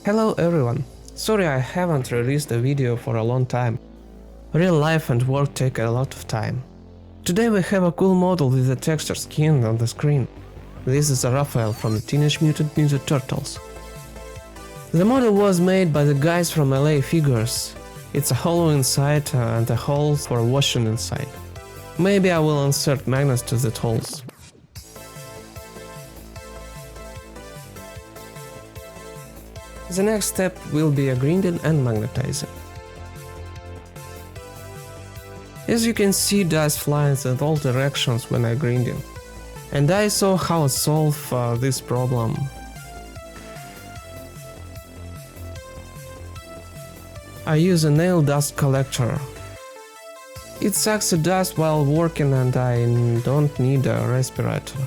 Hello everyone, sorry I haven't released a video for a long time. Real life and work take a lot of time. Today we have a cool model with a texture skin on the screen. This is a Raphael from the Teenage Mutant Ninja Turtles. The model was made by the guys from LA Figures. It's a hollow inside and a hole for washing inside. Maybe I will insert magnets to the holes. The next step will be a grinding and magnetizing. As you can see, dust flies in all directions when I grinding. And I saw how to solve this problem. I use a nail dust collector. It sucks the dust while working and I don't need a respirator.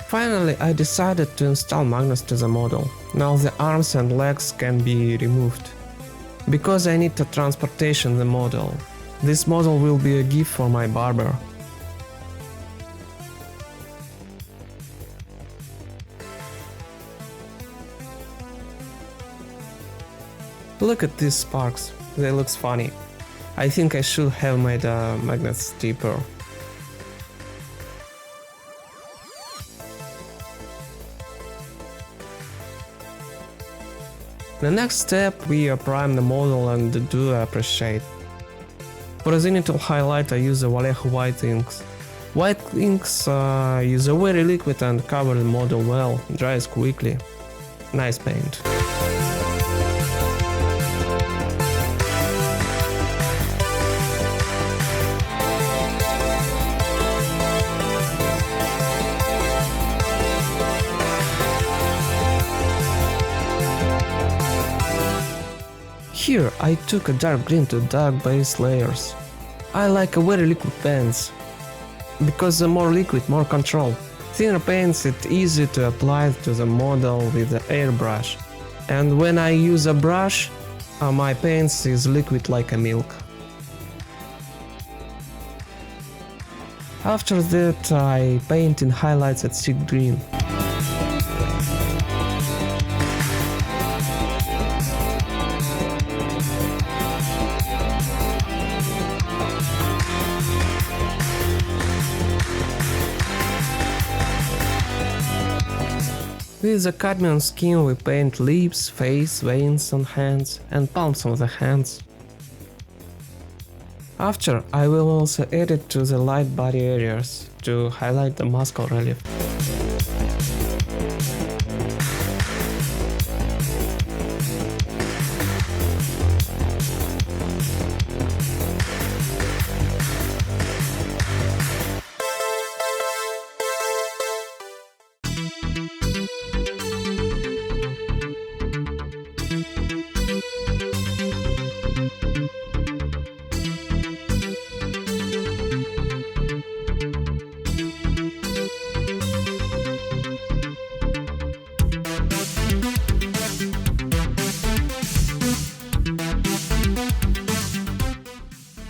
Finally, I decided to install magnets to the model. Now the arms and legs can be removed. Because I need to transportation the model. This model will be a gift for my barber. Look at these sparks, they look funny. I think I should have made magnets deeper. The next step, we prime the model and do a preshade. For a zenithal highlight I use a vallejo white inks. White inks use a very liquid and cover the model well, dries quickly. Nice paint. Here I took a dark green to dark base layers. I like a very liquid paints, because the more liquid, more control. Thinner paints it's easy to apply to the model with the airbrush. And when I use a brush, my paints is liquid like a milk. After that I paint in highlights at sea green. With the cadmium skin we paint lips, face, veins on hands and palms of the hands. After I will also add it to the light body areas to highlight the muscle relief.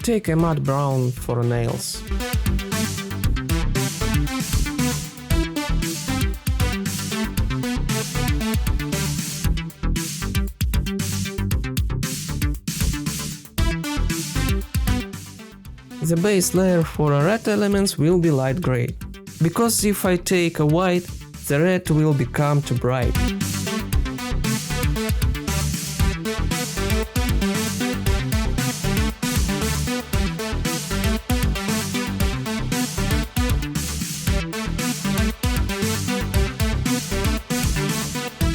Take a matte brown for nails. The base layer for red elements will be light gray, because if I take a white, the red will become too bright.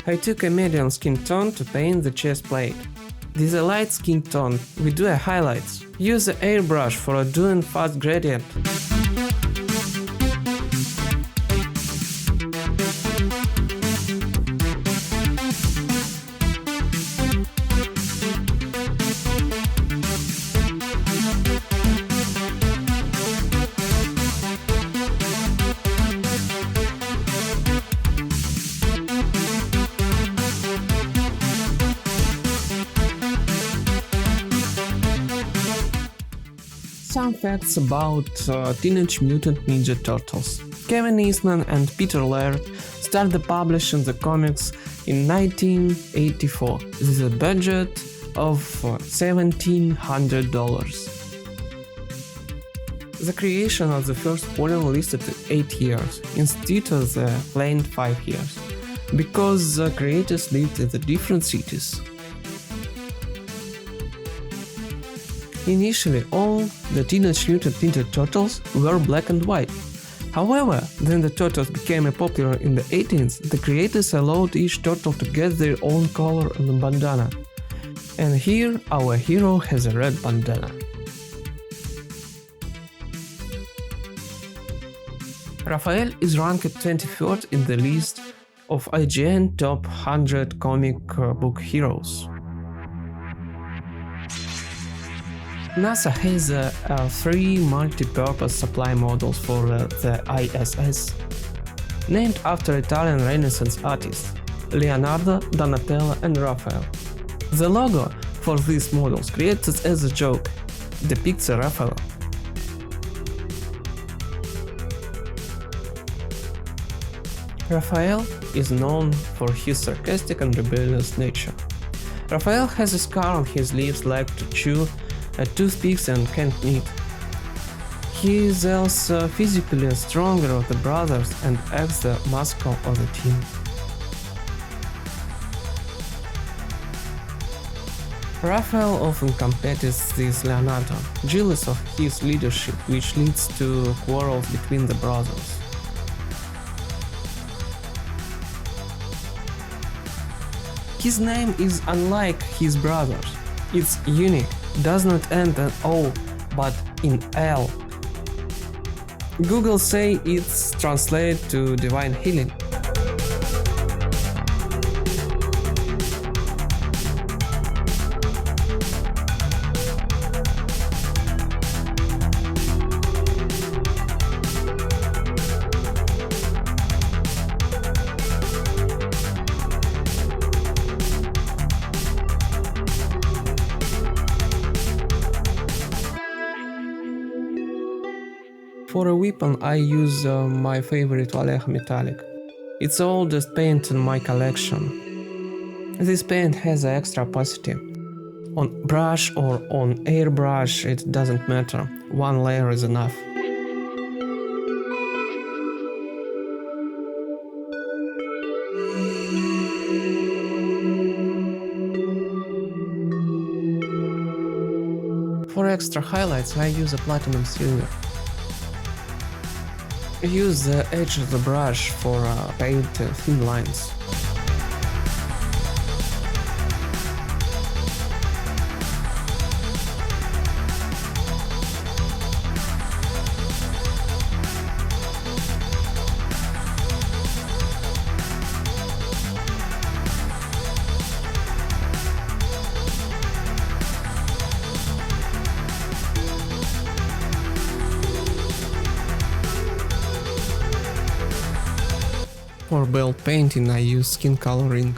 I took a medium skin tone to paint the chest plate. With a light skin tone, we do a highlights. Use the airbrush for doing fast gradient. Some facts about Teenage Mutant Ninja Turtles. Kevin Eastman and Peter Laird started publishing the comics in 1984 with a budget of $1,700. The creation of the first volume listed 8 years instead of the planned 5 years, because the creators lived in the different cities. Initially, all the Teenage Mutant Ninja Turtles were black and white. However, then the turtles became popular in the 18th, the creators allowed each turtle to get their own color and bandana. And here our hero has a red bandana. Raphael is ranked 23rd in the list of IGN Top 100 comic book heroes. NASA has 3 multi-purpose supply models for the ISS, named after Italian Renaissance artists Leonardo, Donatello and Raphael. The logo for these models, created as a joke, depicts Raphael. Raphael is known for his sarcastic and rebellious nature. Raphael has a scar on his left leg to chew toothpicks and can't knit. He is also physically stronger of the brothers and acts the mascot of the team. Raphael often competes with Leonardo, jealous of his leadership, which leads to quarrels between the brothers. His name is unlike his brothers. It's unique, does not end in O, but in L. Google say it's translated to divine healing. For a weapon I use my favorite vallejo metallic. It's the oldest paint in my collection. This paint has extra opacity. On brush or on airbrush it doesn't matter, one layer is enough. For extra highlights I use a platinum silver. Use the edge of the brush for paint thin lines. For belt painting I use skin coloring.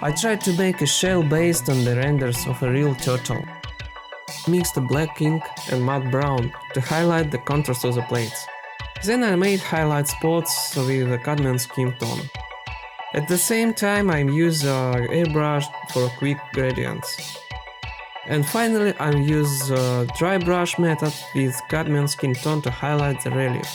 I tried to make a shell based on the renders of a real turtle. Mixed the black ink and matte brown to highlight the contrast of the plates. Then I made highlight spots with a cadmium skin tone. At the same time I use airbrush for quick gradients. And finally I use dry brush method with cadmium skin tone to highlight the relief.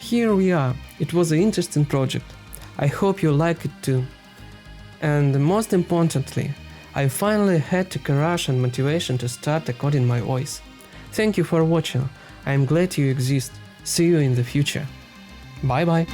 Here we are. It was an interesting project. I hope you like it too. And most importantly, I finally had the courage and motivation to start recording my voice. Thank you for watching. I am glad you exist. See you in the future. Bye bye.